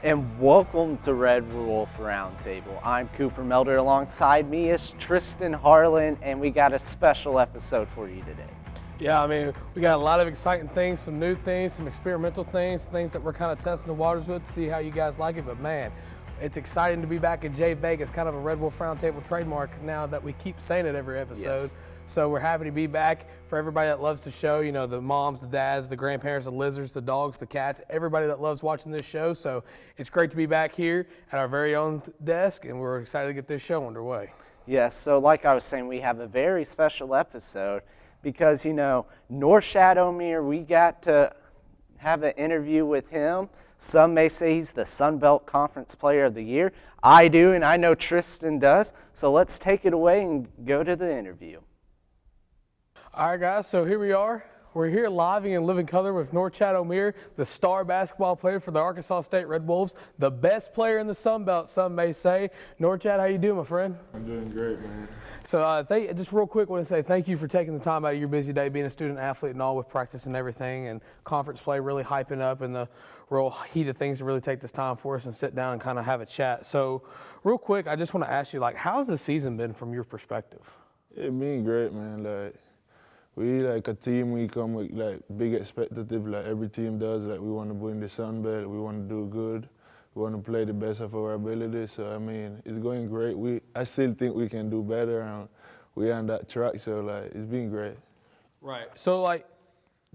And welcome to Red Wolf Roundtable. I'm Cooper Melder. Alongside me is Tristan Harlan, and we got a special episode for you today. Yeah, I mean, we got a lot of exciting things, some new things, some experimental things, things that we're kind of testing the waters with to see how you guys like it. But man, it's exciting to be back at J Vegas, kind of a Red Wolf Roundtable trademark now that we keep saying it every episode. Yes. So we're happy to be back. For everybody that loves the show, you know, the moms, the dads, the grandparents, the lizards, the dogs, the cats, everybody that loves watching this show. So it's great to be back here at our very own desk, and we're excited to get this show underway. Yes, so like I was saying, we have a very special episode because, you know, North Shadomir, we got to have an interview with him. Some may say he's the Sun Belt Conference Player of the Year. I do, and I know Tristan does. So let's take it away and go to the interview. All right, guys, so here we are. We're here live in living color with North Shadomir, the star basketball player for the Arkansas State Red Wolves, the best player in the Sun Belt, some may say. North Chad, how you doing, my friend? I'm doing great, man. So just real quick, I want to say thank you for taking the time out of your busy day, being a student athlete and all with practice and everything, and conference play really hyping up and the real heat of things to really take this time for us and sit down and kind of have a chat. So real quick, I just want to ask you, like, how's the season been from your perspective? It's been great, man. Like, we like a team, we come with like big expectative, like every team does. Like, we want to win the Sun Belt, we want to do good, we want to play the best of our ability. So I mean, it's going great. I still think we can do better, and we're on that track. So like, it's been great. Right. So like,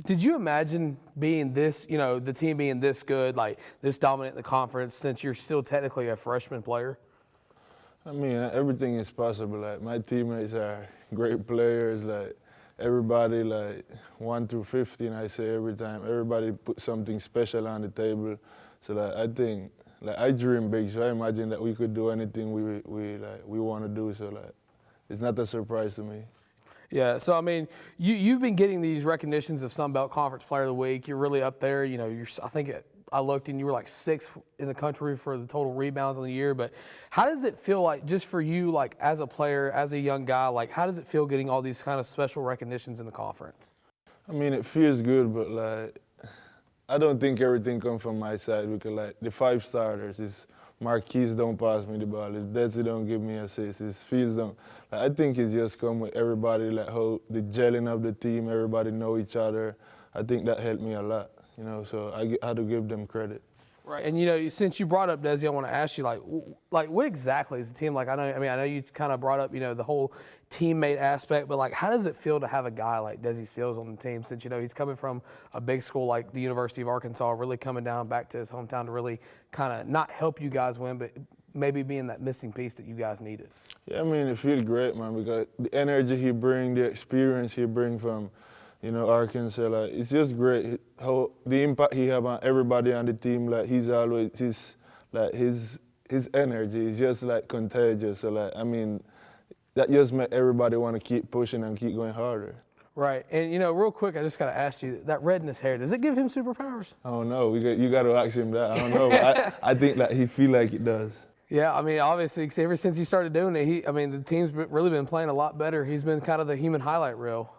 did you imagine being this, you know, the team being this good, like this dominant in the conference, since you're still technically a freshman player? I mean, everything is possible. Like, my teammates are great players. Like, everybody, like 1 through 15, I say every time, everybody put something special on the table. So like, I think, like, I dream big, so I imagine that we could do anything we want to do. So like, it's not a surprise to me. Yeah, so I mean, you've been getting these recognitions of Sun Belt Conference Player of the Week. You're really up there. You know, I looked and you were like 6th in the country for the total rebounds on the year. But how does it feel like, just for you, like as a player, as a young guy, like how does it feel getting all these kind of special recognitions in the conference? I mean, it feels good, but like, I don't think everything comes from my side, because like the 5 starters is Marquise don't pass me the ball, it's Desi don't give me assists, it's Fields don't. Like, I think it's just come with everybody, like how the gelling of the team, everybody know each other. I think that helped me a lot, you know, so I had to give them credit. Right, and you know, since you brought up Desi, I want to ask you, like what exactly is the team like? I know you kind of brought up, you know, the whole teammate aspect, but like, how does it feel to have a guy like Desi Seals on the team? Since, you know, he's coming from a big school like the University of Arkansas, really coming down back to his hometown to really kind of not help you guys win, but maybe being that missing piece that you guys needed. Yeah, I mean, it feels great, man, because the energy he brings, the experience he brings from, you know, Arkansas, like, it's just great how the impact he have on everybody on the team. Like, he's always his energy is just like contagious. So like, I mean, that just make everybody want to keep pushing and keep going harder. Right, and you know, real quick, I just got to ask you, that red in his hair, does it give him superpowers? I don't know. You got to ask him that. I don't know. I think that he feel like it does. Yeah, I mean, obviously, ever since he started doing it, the team's really been playing a lot better. He's been kind of the human highlight reel.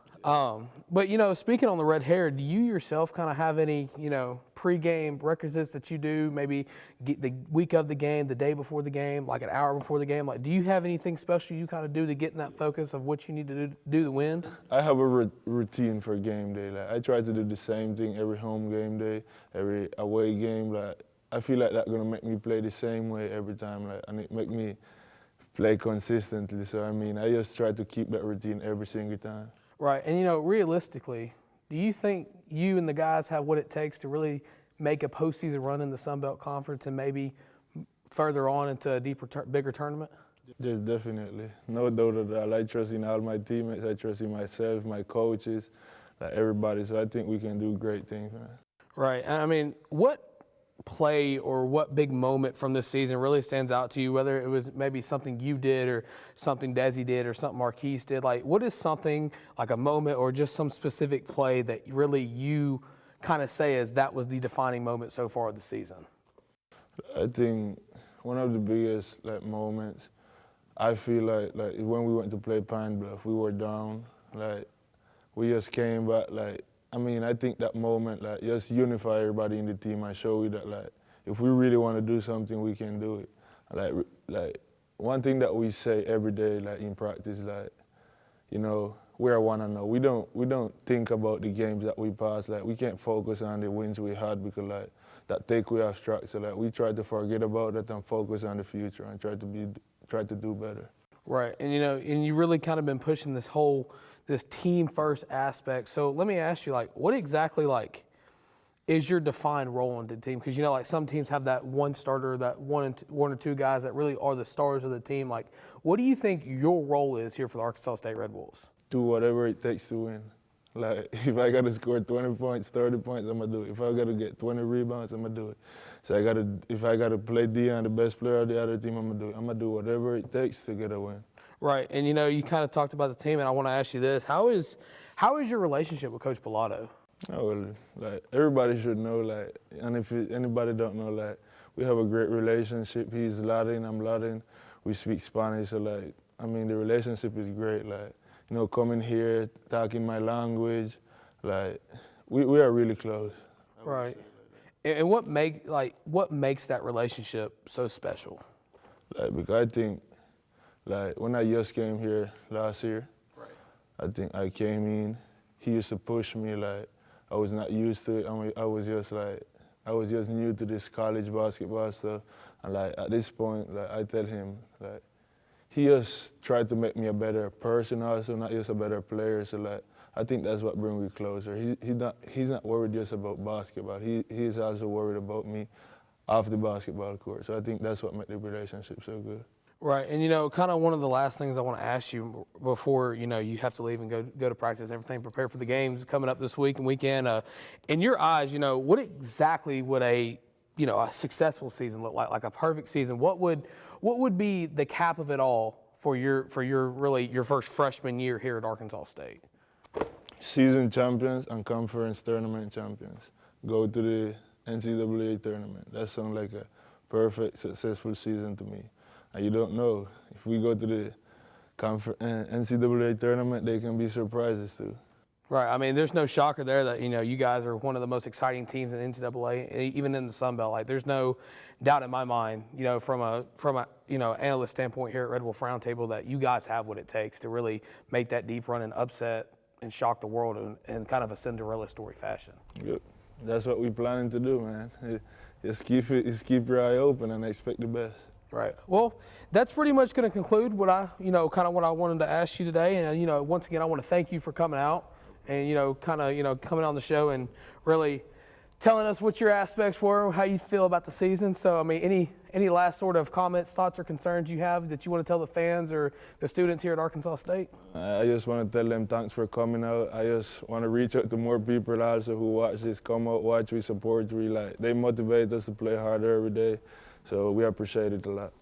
But, you know, speaking on the red hair, do you yourself kind of have any, you know, pregame requisites that you do, maybe get the week of the game, the day before the game, like an hour before the game? Like, do you have anything special you kind of do to get in that focus of what you need to do to win? I have a routine for game day. Like, I try to do the same thing every home game day, every away game. Like, I feel like that's going to make me play the same way every time, like, and it make me play consistently. So, I mean, I just try to keep that routine every single time. Right, and you know, realistically, do you think you and the guys have what it takes to really make a postseason run in the Sun Belt Conference and maybe further on into a bigger tournament? Yes, definitely. No doubt of that. I trust in all my teammates. I trust in myself, my coaches, like everybody. So I think we can do great things, man. Right, and I mean, what play or what big moment from this season really stands out to you, whether it was maybe something you did or something Desi did or something Marquise did? Like, what is something, like a moment or just some specific play that really you kind of say as that was the defining moment so far of the season? I think one of the biggest moments, I feel like when we went to play Pine Bluff, we were down, we just came back, I think that moment, just unify everybody in the team and show you that, if we really want to do something, we can do it. Like one thing that we say every day, like in practice, like, you know, we're 1-0. We don't think about the games that we passed. Like, we can't focus on the wins we had because like that take we off track. So like we try to forget about that and focus on the future and try to do better. Right, and you know, and you really kind of been pushing this team first aspect. So let me ask you, like, what exactly like is your defined role in the team? Because you know, like some teams have that one starter, that one or two guys that really are the stars of the team. Like, what do you think your role is here for the Arkansas State Red Bulls? Do whatever it takes to win. Like, if I got to score 20 points, 30 points, I'm going to do it. If I got to get 20 rebounds, I'm going to do it. So if I got to play Dion, the best player of the other team, I'm going to do it. I'm going to do whatever it takes to get a win. Right, and you know, you kind of talked about the team, and I want to ask you this. How is your relationship with Coach Pilato? Oh, well, like, everybody should know, like, and if anybody don't know, like, we have a great relationship. He's Latin, I'm Latin. We speak Spanish, so, like, I mean, the relationship is great. Like, you know, coming here, talking my language, like, we are really close. Right. And what makes that relationship so special? Like, because I think, like, when I just came here last year, right, I think I came in, he used to push me, like, I was not used to it. I mean, I was just new to this college basketball stuff. And, like, at this point, like, I tell him, like, he just tried to make me a better person also, not just a better player. So, like, I think that's what brings me closer. He's not worried just about basketball. He's also worried about me off the basketball court. So I think that's what made the relationship so good. Right, and you know, kind of one of the last things I want to ask you before, you know, you have to leave and go to practice and everything, prepare for the games coming up this week and weekend. In your eyes, you know, what exactly would a successful season look like a perfect season? What would be the cap of it all for your first freshman year here at Arkansas State? Season champions and conference tournament champions. Go to the NCAA tournament. That sounds like a perfect, successful season to me. And you don't know. If we go to the NCAA tournament, they can be surprises too. Right. I mean, there's no shocker there that, you know, you guys are one of the most exciting teams in the NCAA, even in the Sun Belt. Like, there's no doubt in my mind, you know, from a analyst standpoint here at Red Wolf Roundtable, that you guys have what it takes to really make that deep run and upset and shock the world in kind of a Cinderella story fashion. Yep. That's what we're planning to do, man. Just keep your eye open and expect the best. Right. Well, that's pretty much going to conclude what I wanted to ask you today. And, you know, once again, I want to thank you for coming out and, coming on the show and really telling us what your aspects were, how you feel about the season. So, I mean, any last sort of comments, thoughts, or concerns you have that you want to tell the fans or the students here at Arkansas State? I just want to tell them thanks for coming out. I just want to reach out to more people also who watch this. Come out, watch, we support, they motivate us to play harder every day. So we appreciate it a lot.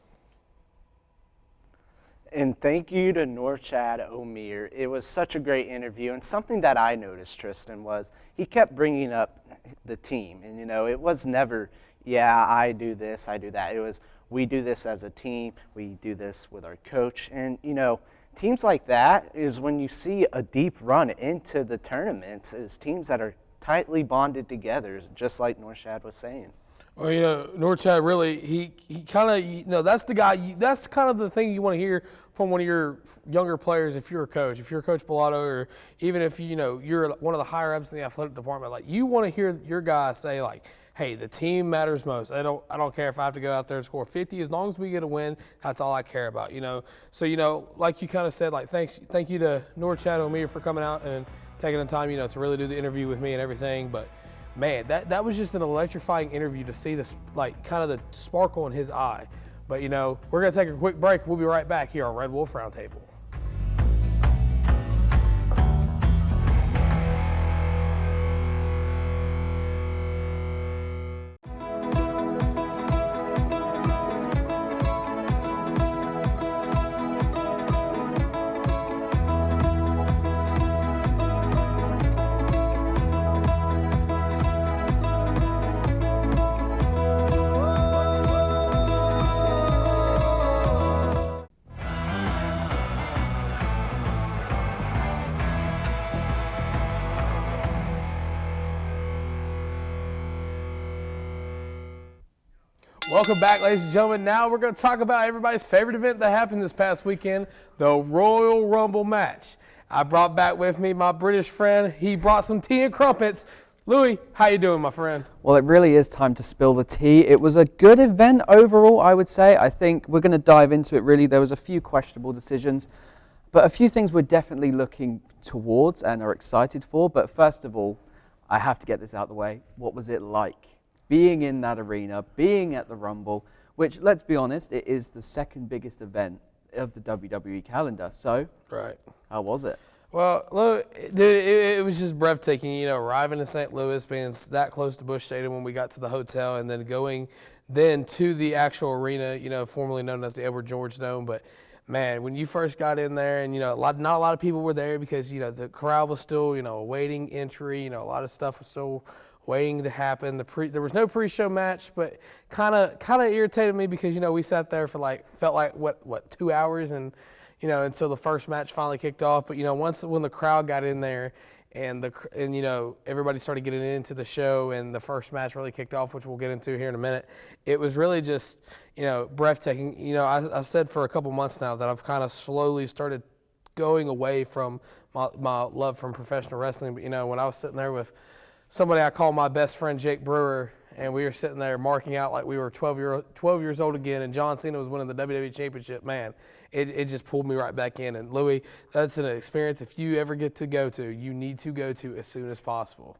And thank you to Norchad Omier. It was such a great interview, and something that I noticed, Tristan, was he kept bringing up the team. And, you know, it was never, yeah, I do this, I do that. It was, we do this as a team, we do this with our coach. And, you know, teams like that is when you see a deep run into the tournaments, is teams that are tightly bonded together, just like Norchad was saying. Well, you know, Norchad really, he kind of, you know, that's the guy, that's kind of the thing you want to hear from one of your younger players if you're a coach. If you're Coach Pilato, or even if, you know, you're one of the higher ups in the athletic department, like, you want to hear your guys say, like, hey, the team matters most. I don't care if I have to go out there and score 50. As long as we get a win, that's all I care about, you know. So, you know, like you kind of said, like, thank you to Norchad Omier for coming out and taking the time, you know, to really do the interview with me and everything. But man, that was just an electrifying interview to see this, like, kind of the sparkle in his eye. But, you know, we're going to take a quick break. We'll be right back here on Red Wolf Roundtable. Welcome back, ladies and gentlemen. Now we're going to talk about everybody's favorite event that happened this past weekend, the Royal Rumble match. I brought back with me my British friend. He brought some tea and crumpets. Louis, how you doing, my friend? Well, it really is time to spill the tea. It was a good event overall, I would say. I think we're going to dive into it, really. There was a few questionable decisions, but a few things we're definitely looking towards and are excited for. But first of all, I have to get this out of the way. What was it like being in that arena, being at the Rumble, which, let's be honest, it is the second biggest event of the WWE calendar. So, right. How was it? Well, look, it was just breathtaking, arriving in St. Louis, being that close to Busch Stadium when we got to the hotel, and then going then to the actual arena, formerly known as the Edward George Dome. But, man, when you first got in there and, not a lot of people were there because, the crowd was still, awaiting entry. A lot of stuff was still waiting to happen. There was no pre-show match, but kind of irritated me because, we sat there for felt like 2 hours and until the first match finally kicked off. But when the crowd got in there and everybody started getting into the show and the first match really kicked off, which we'll get into here in a minute, it was really just breathtaking. I've said for a couple months now that I've kind of slowly started going away from my love from professional wrestling. But when I was sitting there with somebody I call my best friend, Jake Brewer, and we were sitting there marking out like we were 12 years old again, and John Cena was winning the WWE Championship, man, it just pulled me right back in. And Louis, that's an experience if you ever get to go to, you need to go to as soon as possible.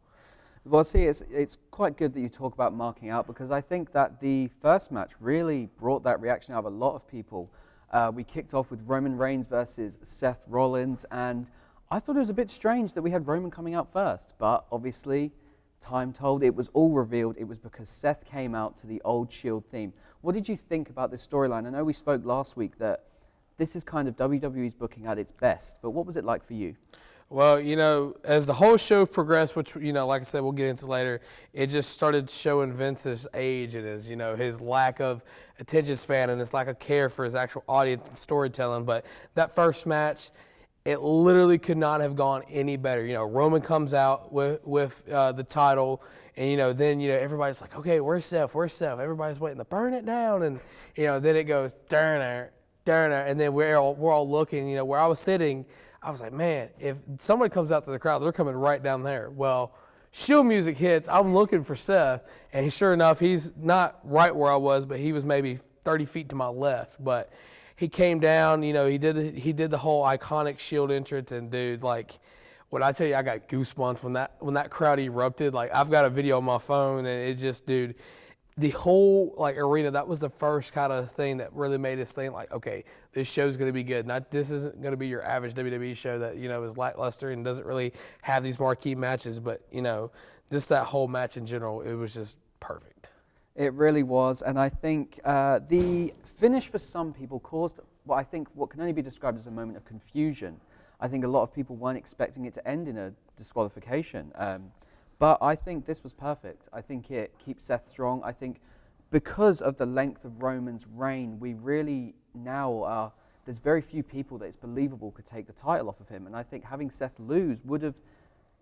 Well, see, it's quite good that you talk about marking out because I think that the first match really brought that reaction out of a lot of people. We kicked off with Roman Reigns versus Seth Rollins, and I thought it was a bit strange that we had Roman coming out first, but obviously, time told, it was all revealed. It was because Seth came out to the old Shield theme. What did you think about this storyline? I know we spoke last week that this is kind of WWE's booking at its best, but what was it like for you? Well, as the whole show progressed, which, like I said, we'll get into later, it just started showing Vince's age and his lack of attention span and his lack of care for his actual audience and storytelling. But that first match, it literally could not have gone any better. Roman comes out with the title, and then everybody's like, okay, where's Seth? Where's Seth? Everybody's waiting to burn it down, and then it goes darn, and then we're all looking. Where I was sitting, I was like, man, if somebody comes out to the crowd, they're coming right down there. Well, Shield music hits. I'm looking for Seth, and sure enough, he's not right where I was, but he was maybe 30 feet to my left, but. He came down, he did the whole iconic Shield entrance, and dude, when I tell you I got goosebumps when that crowd erupted, I've got a video on my phone, and it just, dude, the whole arena, that was the first kind of thing that really made us think okay, this show's going to be good. This isn't going to be your average WWE show that is lackluster and doesn't really have these marquee matches, but just that whole match in general, it was just perfect. It really was, and I think the finish for some people caused what can only be described as a moment of confusion. I think a lot of people weren't expecting it to end in a disqualification, but I think this was perfect. I think it keeps Seth strong. I think because of the length of Roman's reign, we really now there's very few people that it's believable could take the title off of him, and I think having Seth lose would have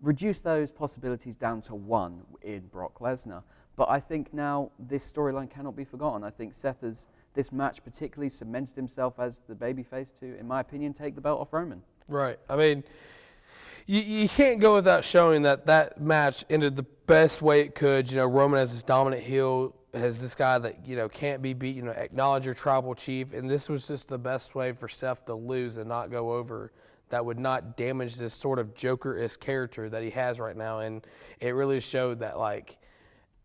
reduced those possibilities down to one in Brock Lesnar. But I think now this storyline cannot be forgotten. I think Seth has, this match particularly, cemented himself as the babyface to, in my opinion, take the belt off Roman. Right. I mean, you can't go without showing that match ended the best way it could. Roman as this dominant heel, as this guy that, can't be beat, acknowledge your tribal chief. And this was just the best way for Seth to lose and not go over. That would not damage this sort of Joker-esque character that he has right now. And it really showed that,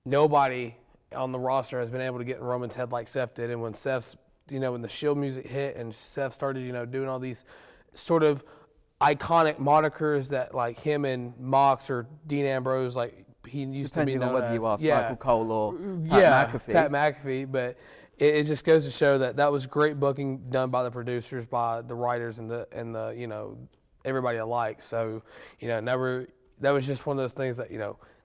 nobody on the roster has been able to get in Roman's head like Seth did. And when Seth's, when the Shield music hit and Seth started, doing all these sort of iconic monikers that him and Mox or Dean Ambrose, he used to be known as. Depending on whether you ask Michael Cole or Pat McAfee. Pat McAfee. But it just goes to show that was great booking done by the producers, by the writers, and the everybody alike. So, that was just one of those things that,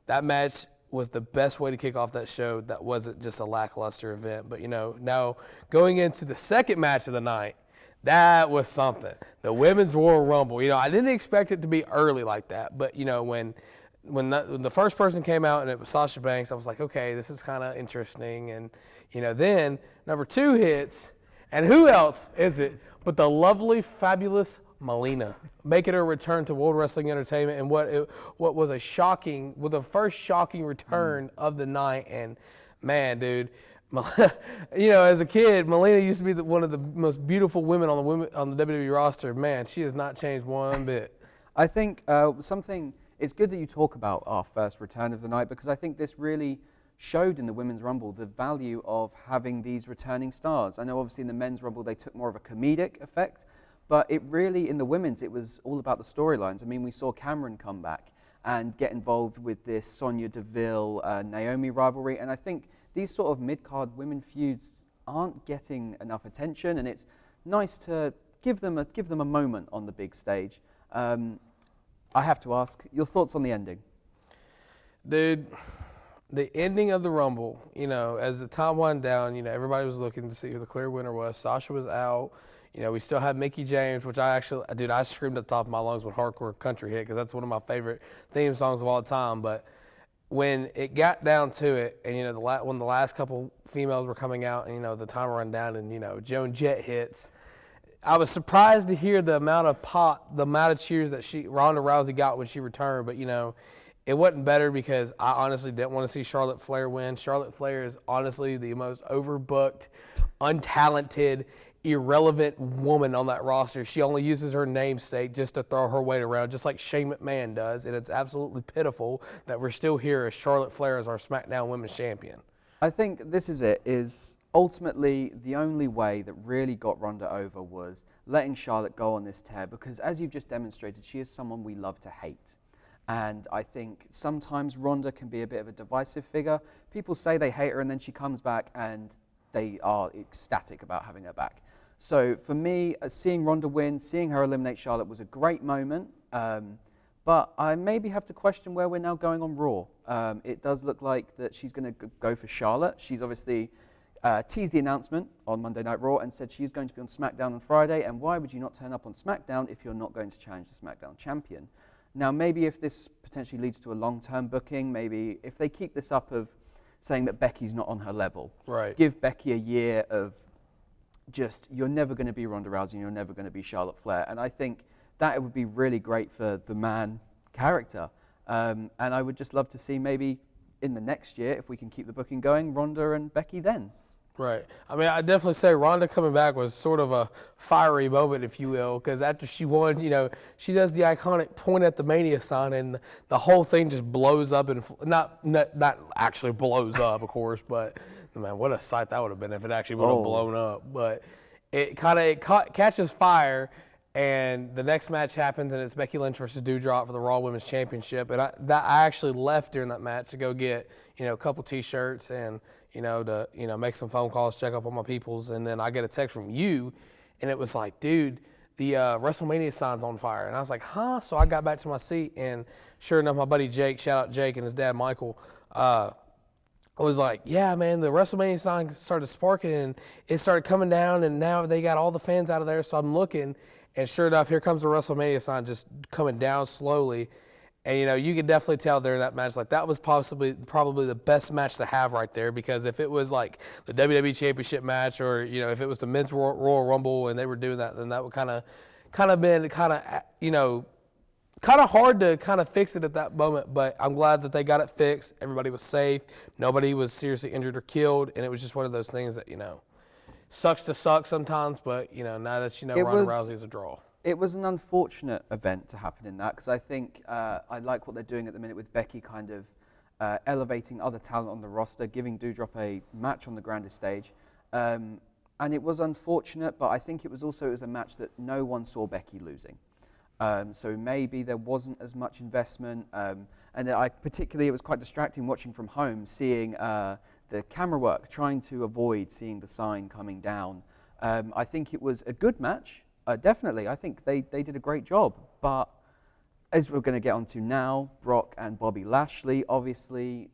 that match was the best way to kick off that show. That wasn't just a lackluster event. But, now going into the second match of the night, that was something. The Women's Royal Rumble. I didn't expect it to be early like that. But, when when the first person came out and it was Sasha Banks, I was like, okay, this is kind of interesting. And, then number 2 hits, and who else is it but the lovely, fabulous Melina, making her return to World Wrestling Entertainment and what was the first shocking return of the night. And man, dude, as a kid, Melina used to be one of the most beautiful women on the WWE roster. Man, she has not changed one bit. I think it's good that you talk about our first return of the night, because I think this really showed in the Women's Rumble the value of having these returning stars. I know obviously in the Men's Rumble they took more of a comedic effect, but it really, in the Women's, it was all about the storylines. I mean, we saw Cameron come back and get involved with this Sonya Deville, Naomi rivalry, and I think these sort of mid-card women feuds aren't getting enough attention, and it's nice to give them a moment on the big stage. I have to ask, your thoughts on the ending? Dude, the ending of the Rumble, as the time wound down, everybody was looking to see who the clear winner was. Sasha was out. We still had Mickie James, which I screamed at the top of my lungs when Hardcore Country hit, because that's one of my favorite theme songs of all time. But when it got down to it, and when the last couple females were coming out, and the time run down, and Joan Jett hits, I was surprised to hear the amount of cheers that Ronda Rousey got when she returned. But it wasn't better, because I honestly didn't want to see Charlotte Flair win. Charlotte Flair is honestly the most overbooked, untalented, irrelevant woman on that roster. She only uses her namesake just to throw her weight around, just like Shane McMahon does, and it's absolutely pitiful that we're still here as Charlotte Flair as our SmackDown Women's Champion. I think this is ultimately the only way that really got Ronda over was letting Charlotte go on this tear, because as you've just demonstrated, she is someone we love to hate. And I think sometimes Ronda can be a bit of a divisive figure. People say they hate her, and then she comes back and they are ecstatic about having her back. So for me, seeing Ronda win, seeing her eliminate Charlotte was a great moment. But I maybe have to question where we're now going on Raw. It does look like that she's going to go for Charlotte. She's obviously teased the announcement on Monday Night Raw and said she's going to be on SmackDown on Friday. And why would you not turn up on SmackDown if you're not going to challenge the SmackDown champion? Now, maybe if this potentially leads to a long-term booking, maybe if they keep this up of saying that Becky's not on her level, right, give Becky a year of just, you're never going to be Ronda Rousey and you're never going to be Charlotte Flair. And I think that it would be really great for the man character. And I would just love to see maybe in the next year, if we can keep the booking going, Ronda and Becky then. Right. I mean, I definitely say Ronda coming back was sort of a fiery moment, if you will, because after she won, she does the iconic point at the Mania sign, and the whole thing just blows up, and not actually blows up, of course, but man, what a sight that would have been if it actually would have blown up. But it catches fire, and the next match happens, and it's Becky Lynch versus Doudrop for the Raw Women's Championship. And I actually left during that match to go get a couple T-shirts and to make some phone calls, check up on my peoples, and then I get a text from you, and it was like, dude, the WrestleMania sign's on fire. And I was like, huh? So I got back to my seat, and sure enough, my buddy Jake, shout out Jake and his dad Michael, was like, yeah, man, the WrestleMania sign started sparking, and it started coming down, and now they got all the fans out of there. So I'm looking, and sure enough, here comes the WrestleMania sign just coming down slowly. And, you could definitely tell during that match, like, that was probably the best match to have right there, because if it was like the WWE Championship match, or, if it was the Men's Royal Rumble and they were doing that, then that would kind of been kind of hard to kind of fix it at that moment. But I'm glad that they got it fixed. Everybody was safe. Nobody was seriously injured or killed. And it was just one of those things that, sucks to suck sometimes. But, now that Ronda Rousey is a draw. It was an unfortunate event to happen in that, because I think I like what they're doing at the minute with Becky kind of elevating other talent on the roster, giving Doudrop a match on the grandest stage. And it was unfortunate, but I think it was a match that no one saw Becky losing. So maybe there wasn't as much investment. And it was quite distracting watching from home, seeing the camera work, trying to avoid seeing the sign coming down. I think it was a good match. Definitely, I think they did a great job. But as we're going to get onto now, Brock and Bobby Lashley, obviously,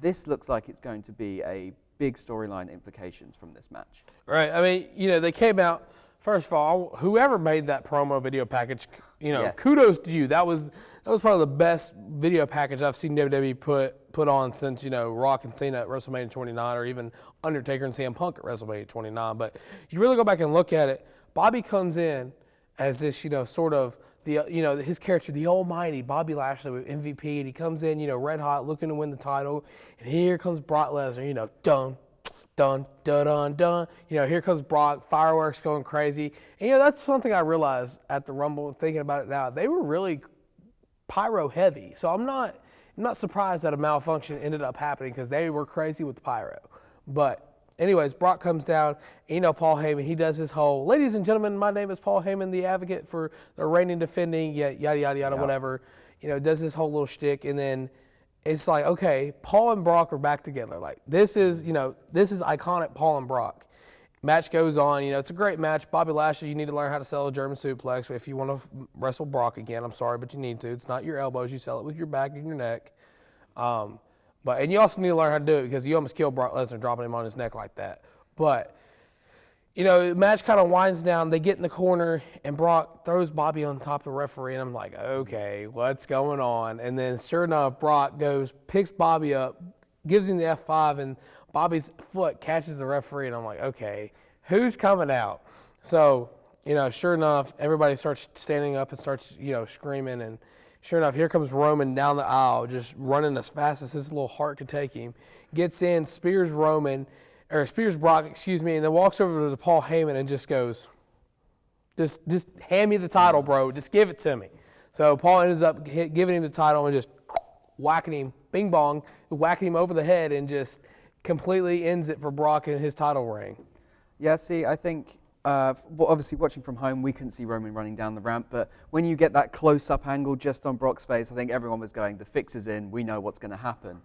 this looks like it's going to be a big storyline implications from this match. Right. I mean, they came out First of all, whoever made that promo video package, Yes. kudos to you. That was probably the best video package I've seen WWE put on since, Rock and Cena at WrestleMania 29, or even Undertaker and CM Punk at WrestleMania 29. But you really go back and look at it, Bobby comes in as this, sort of his character, the almighty Bobby Lashley with MVP, and he comes in, red hot, looking to win the title, and here comes Brock Lesnar, dun, dun, dun, dun, dun. Here comes Brock, fireworks going crazy. And, that's something I realized at the Rumble, thinking about it now. They were really pyro heavy. So I'm not surprised that a malfunction ended up happening, because they were crazy with the pyro. But anyways, Brock comes down, Paul Heyman, he does his whole, ladies and gentlemen, my name is Paul Heyman, the advocate for the reigning, defending, yada, yada, yada, whatever. Does his whole little shtick, and then it's like, okay, Paul and Brock are back together. Like, this is iconic Paul and Brock. Match goes on. It's a great match. Bobby Lashley, you need to learn how to sell a German suplex if you want to wrestle Brock again. I'm sorry, but you need to. It's not your elbows. You sell it with your back and your neck. And you also need to learn how to do it, because you almost killed Brock Lesnar dropping him on his neck like that. But, the match kind of winds down. They get in the corner, and Brock throws Bobby on top of the referee, and I'm like, okay, what's going on? And then, sure enough, Brock picks Bobby up, gives him the F5, and Bobby's foot catches the referee, and I'm like, okay, who's coming out? So, sure enough, everybody starts standing up and starts, screaming, and sure enough, here comes Roman down the aisle, just running as fast as his little heart could take him. Gets in, spears Brock, and then walks over to Paul Heyman and just goes, just hand me the title, bro. Just give it to me. So Paul ends up giving him the title and just whacking him, bing bong, whacking him over the head, and just completely ends it for Brock in his title reign. Yeah, see, I think, obviously watching from home, we couldn't see Roman running down the ramp, but when you get that close-up angle just on Brock's face, I think everyone was going, the fix is in, we know what's going to happen.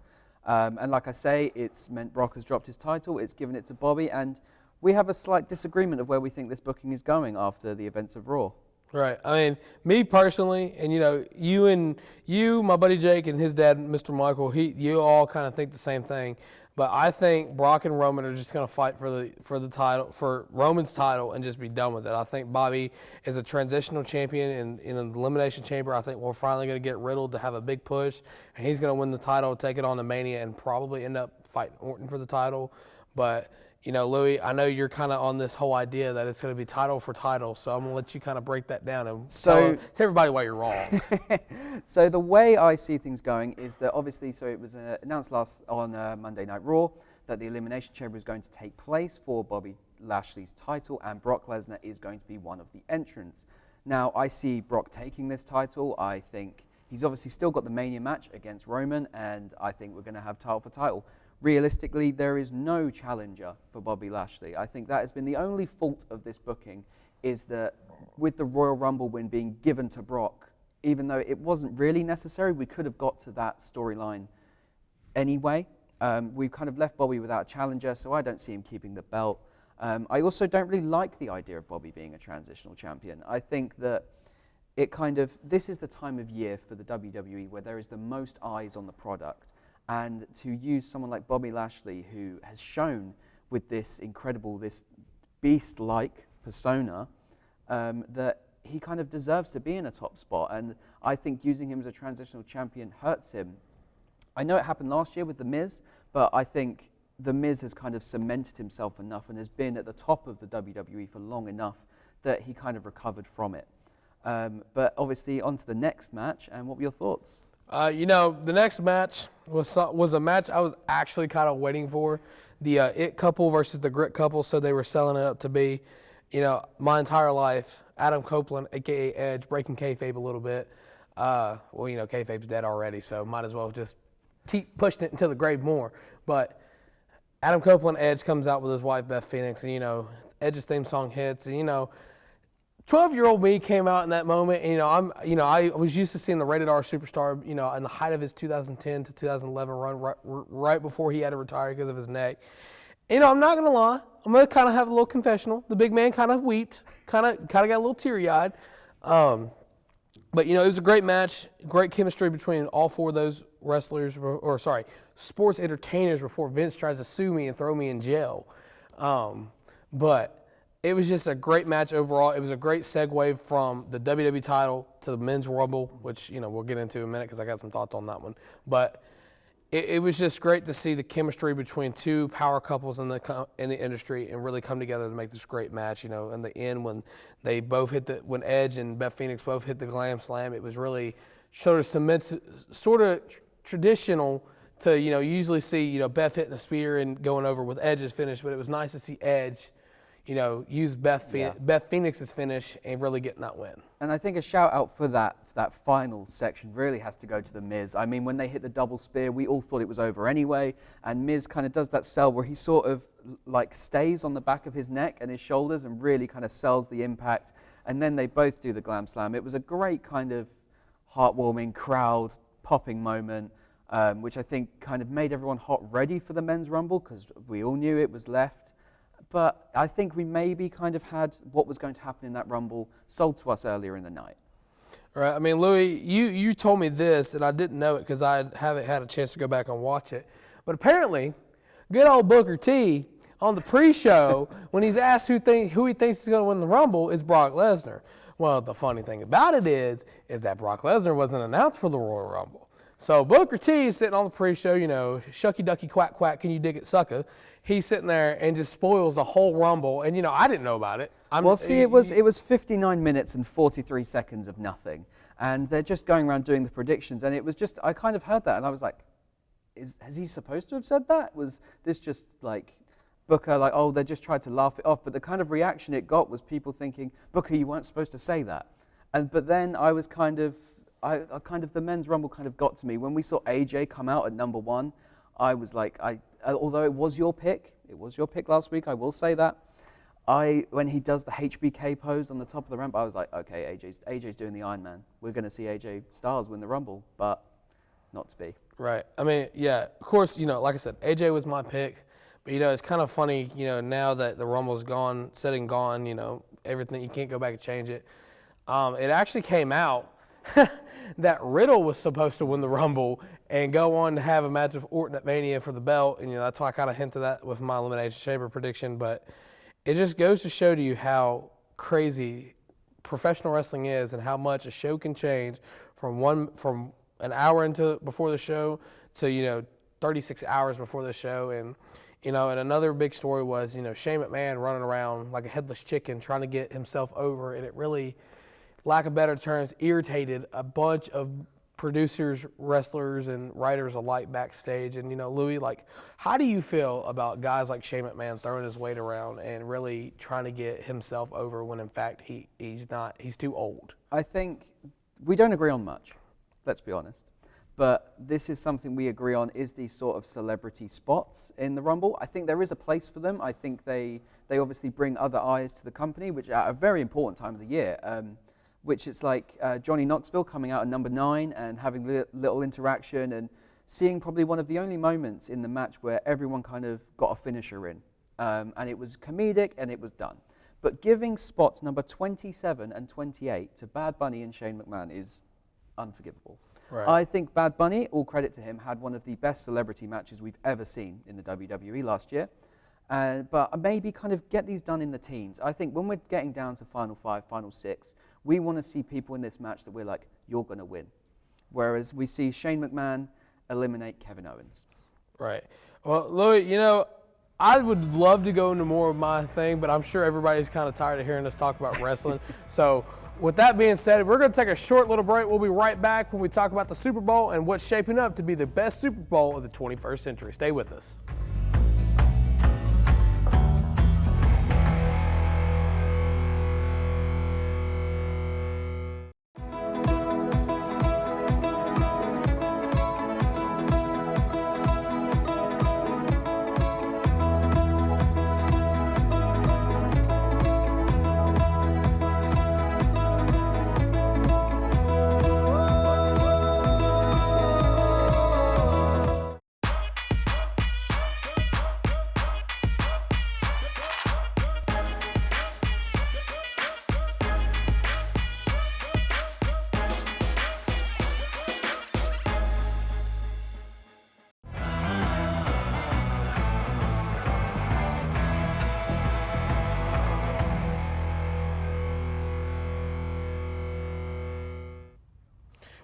And like I say, it's meant Brock has dropped his title, it's given it to Bobby, and we have a slight disagreement of where we think this booking is going after the events of Raw. Right. I mean, me personally, and you, my buddy Jake, and his dad, Mr. Michael, you all kind of think the same thing. But I think Brock and Roman are just going to fight for the title, for Roman's title, and just be done with it. I think Bobby is a transitional champion in an elimination chamber. I think we're finally going to get Riddle to have a big push, and he's going to win the title, take it on to Mania, and probably end up fighting Orton for the title. But Louis, I know you're kind of on this whole idea that it's going to be title for title, so I'm going to let you kind of break that down and tell everybody why you're wrong. So the way I see things going is that obviously, so it was announced on Monday Night Raw that the Elimination Chamber is going to take place for Bobby Lashley's title, and Brock Lesnar is going to be one of the entrants. Now, I see Brock taking this title. I think he's obviously still got the Mania match against Roman, and I think we're going to have title for title. Realistically, there is no challenger for Bobby Lashley. I think that has been the only fault of this booking, is that with the Royal Rumble win being given to Brock, even though it wasn't really necessary, we could have got to that storyline anyway. We've kind of left Bobby without a challenger, so I don't see him keeping the belt. I also don't really like the idea of Bobby being a transitional champion. I think that this is the time of year for the WWE where there is the most eyes on the product. And to use someone like Bobby Lashley, who has shown with this incredible, this beast-like persona, that he kind of deserves to be in a top spot. And I think using him as a transitional champion hurts him. I know it happened last year with The Miz, but I think The Miz has kind of cemented himself enough and has been at the top of the WWE for long enough that he kind of recovered from it. But obviously, on to the next match, and what were your thoughts? The next match was a match I was actually kind of waiting for. The It couple versus the Grit couple, so they were selling it up to be, my entire life, Adam Copeland, a.k.a. Edge, breaking kayfabe a little bit. Kayfabe's dead already, so might as well just keep pushing it until the grave more. But Adam Copeland, Edge, comes out with his wife, Beth Phoenix, and, Edge's theme song hits, and, 12-year-old me came out in that moment, and, I was used to seeing the rated R superstar, in the height of his 2010 to 2011 run, right before he had to retire because of his neck. I'm not going to lie. I'm going to kind of have a little confessional. The big man kind of wept, kind of got a little teary-eyed. But, it was a great match, great chemistry between all four of those wrestlers, sports entertainers before Vince tries to sue me and throw me in jail. But it was just a great match overall. It was a great segue from the WWE title to the Men's Rumble, which, we'll get into in a minute because I got some thoughts on that one. But it was just great to see the chemistry between two power couples in the industry and really come together to make this great match. In the end, when they both when Edge and Beth Phoenix both hit the Glam Slam, it was really sort of traditional to usually see Beth hitting a spear and going over with Edge's finish, but it was nice to see Edge use Beth Phoenix's finish and really getting that win. And I think a shout out for that final section really has to go to The Miz. I mean, when they hit the double spear, we all thought it was over anyway, and Miz kind of does that sell where he sort of like stays on the back of his neck and his shoulders and really kind of sells the impact, and then they both do the Glam Slam. It was a great kind of heartwarming, crowd popping moment, which I think kind of made everyone hot ready for the Men's Rumble because we all knew it was left. But I think we maybe kind of had what was going to happen in that Rumble sold to us earlier in the night. Right. I mean, Louis, you told me this, and I didn't know it because I haven't had a chance to go back and watch it. But apparently, good old Booker T on the pre-show, when he's asked who he thinks is going to win the Rumble, is Brock Lesnar. Well, the funny thing about it is that Brock Lesnar wasn't announced for the Royal Rumble. So Booker T is sitting on the pre-show, shucky ducky quack quack, can you dig it, sucker? He's sitting there and just spoils the whole Rumble, and I didn't know about it. It was 59 minutes and 43 seconds of nothing, and they're just going around doing the predictions, and it was just, I kind of heard that, and I was like, has he supposed to have said that? Was this just like Booker, like, oh, they just tried to laugh it off? But the kind of reaction it got was people thinking, Booker, you weren't supposed to say that. But then I was the Men's Rumble kind of got to me. When we saw AJ come out at number 1, I was like, although it was your pick last week, I will say that. When he does the HBK pose on the top of the ramp, I was like, okay, AJ's doing the Iron Man. We're going to see AJ Styles win the Rumble, but not to be. Right. I mean, yeah, of course, like I said, AJ was my pick. But, it's kind of funny, now that the Rumble's gone, said and gone, everything, you can't go back and change it. It actually came out that Riddle was supposed to win the Rumble and go on to have a match with Orton at Mania for the belt. And, that's why I kind of hinted that with my Elimination Chamber prediction. But it just goes to show to you how crazy professional wrestling is and how much a show can change from an hour before the show to, 36 hours before the show. And, and another big story was, Shane McMahon running around like a headless chicken trying to get himself over. And it really, lack of better terms, irritated a bunch of producers, wrestlers, and writers alike backstage. And, Louis, how do you feel about guys like Shane McMahon throwing his weight around and really trying to get himself over when, in fact, he's not, he's too old? I think we don't agree on much, let's be honest. But this is something we agree on, is these sort of celebrity spots in the Rumble. I think there is a place for them. I think they obviously bring other eyes to the company, which at a very important time of the year, which is like Johnny Knoxville coming out at number 9 and having little interaction and seeing probably one of the only moments in the match where everyone kind of got a finisher in. And it was comedic and it was done. But giving spots number 27 and 28 to Bad Bunny and Shane McMahon is unforgivable. Right. I think Bad Bunny, all credit to him, had one of the best celebrity matches we've ever seen in the WWE last year. But maybe kind of get these done in the teens. I think when we're getting down to Final 5, Final 6, we want to see people in this match that we're like, you're going to win. Whereas we see Shane McMahon eliminate Kevin Owens. Right. Well, Louis, I would love to go into more of my thing, but I'm sure everybody's kind of tired of hearing us talk about wrestling. So with that being said, we're going to take a short little break. We'll be right back when we talk about the Super Bowl and what's shaping up to be the best Super Bowl of the 21st century. Stay with us.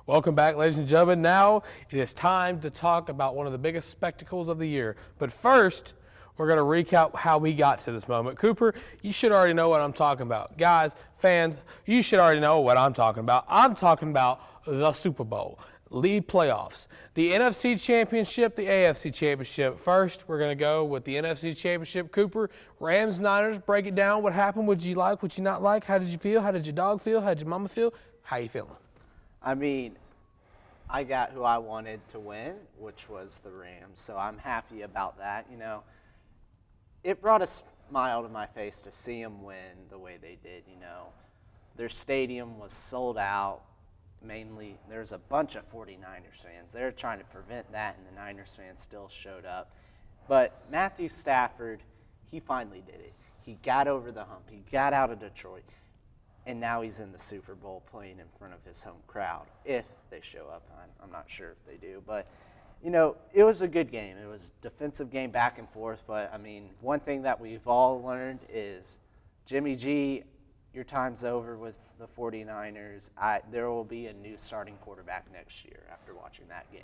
Welcome back, ladies and gentlemen. Now it is time to talk about one of the biggest spectacles of the year. But first, we're going to recap how we got to this moment. Cooper, you should already know what I'm talking about. Guys, fans, you should already know what I'm talking about. I'm talking about the Super Bowl, league playoffs, the NFC Championship, the AFC Championship. First, we're going to go with the NFC Championship. Cooper, Rams, Niners, break it down. What happened? What did you like? What did you not like? How did you feel? How did your dog feel? How did your mama feel? How you feeling? I mean, I got who I wanted to win, which was the Rams, so I'm happy about that. You know, it brought a smile to my face to see them win the way they did. You know, their stadium was sold out. Mainly, there's a bunch of 49ers fans. They're trying to prevent that, and the Niners fans still showed up. But Matthew Stafford, he finally did it. He got over the hump. He got out of Detroit. And now he's in the Super Bowl playing in front of his home crowd, if they show up. I'm not sure if they do. But, you know, it was a good game. It was a defensive game back and forth. But, I mean, one thing that we've all learned is, Jimmy G, your time's over with the 49ers. There will be a new starting quarterback next year after watching that game.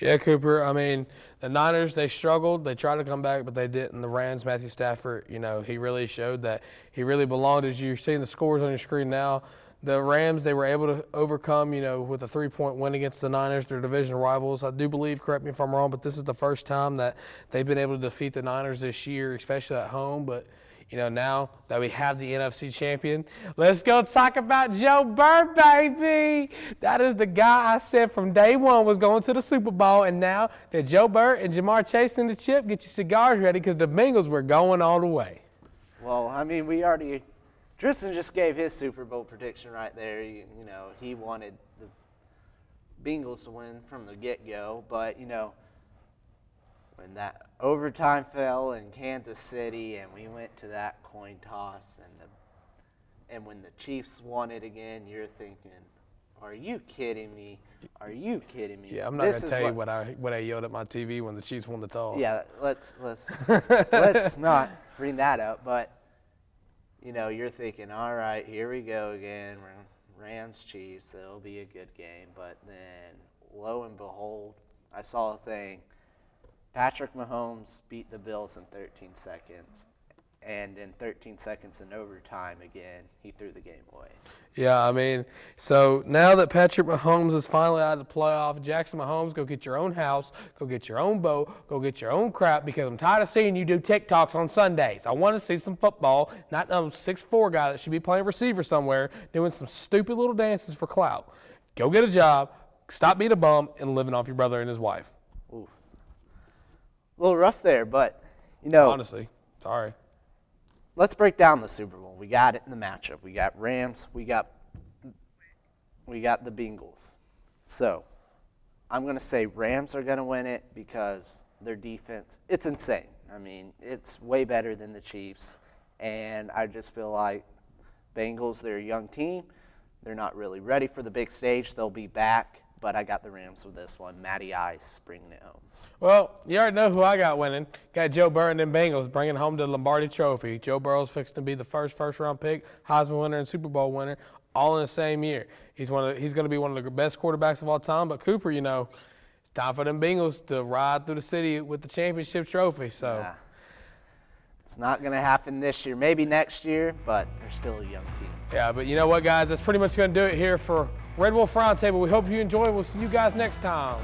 Yeah, Cooper. I mean, the Niners, they struggled. They tried to come back, but they didn't. The Rams, Matthew Stafford, you know, he really showed that he really belonged. As you're seeing the scores on your screen now, the Rams, they were able to overcome, you know, with a 3-point win against the Niners, their division rivals. I do believe, correct me if I'm wrong, but this is the first time that they've been able to defeat the Niners this year, especially at home. But you know, now that we have the NFC champion, let's go talk about Joe Burrow, baby. That is the guy I said from day one was going to the Super Bowl. And now that Joe Burrow and Jamar Chase in the chip, get your cigars ready because the Bengals were going all the way. Well, I mean, Tristan just gave his Super Bowl prediction right there. You know, he wanted the Bengals to win from the get-go. But, you know, when that overtime fell in Kansas City and we went to that coin toss and when the Chiefs won it again, you're thinking, are you kidding me? Are you kidding me? Yeah, I'm not going to tell you what I yelled at my TV when the Chiefs won the toss. Yeah, let's not bring that up. But, you know, you're thinking, all right, here we go again. Rams, Chiefs, it'll be a good game. But then, lo and behold, I saw a thing. Patrick Mahomes beat the Bills in 13 seconds, and in 13 seconds in overtime again, he threw the game away. Yeah, I mean, so now that Patrick Mahomes is finally out of the playoff, Jackson Mahomes, go get your own house, go get your own boat, go get your own crap, because I'm tired of seeing you do TikToks on Sundays. I want to see some football, not some 6'4" guy that should be playing receiver somewhere doing some stupid little dances for clout. Go get a job, stop being a bum, and living off your brother and his wife. Ooh. A little rough there, but, you know. Honestly, sorry. Let's break down the Super Bowl. We got it in the matchup. We got Rams. We got the Bengals. So, I'm going to say Rams are going to win it because their defense, it's insane. I mean, it's way better than the Chiefs. And I just feel like Bengals, they're a young team. They're not really ready for the big stage. They'll be back. But I got the Rams with this one. Matty Ice bringing it home. Well, you already know who I got winning. Got Joe Burrow and them Bengals bringing home the Lombardi Trophy. Joe Burrow's fixing to be the first-round pick, Heisman winner, and Super Bowl winner, all in the same year. He's going to be one of the best quarterbacks of all time. But Cooper, you know, it's time for them Bengals to ride through the city with the championship trophy. So. Yeah. It's not going to happen this year. Maybe next year, but they're still a young team. Yeah, but you know what, guys? That's pretty much going to do it here for Red Wolf Roundtable. We hope you enjoy. We'll see you guys next time.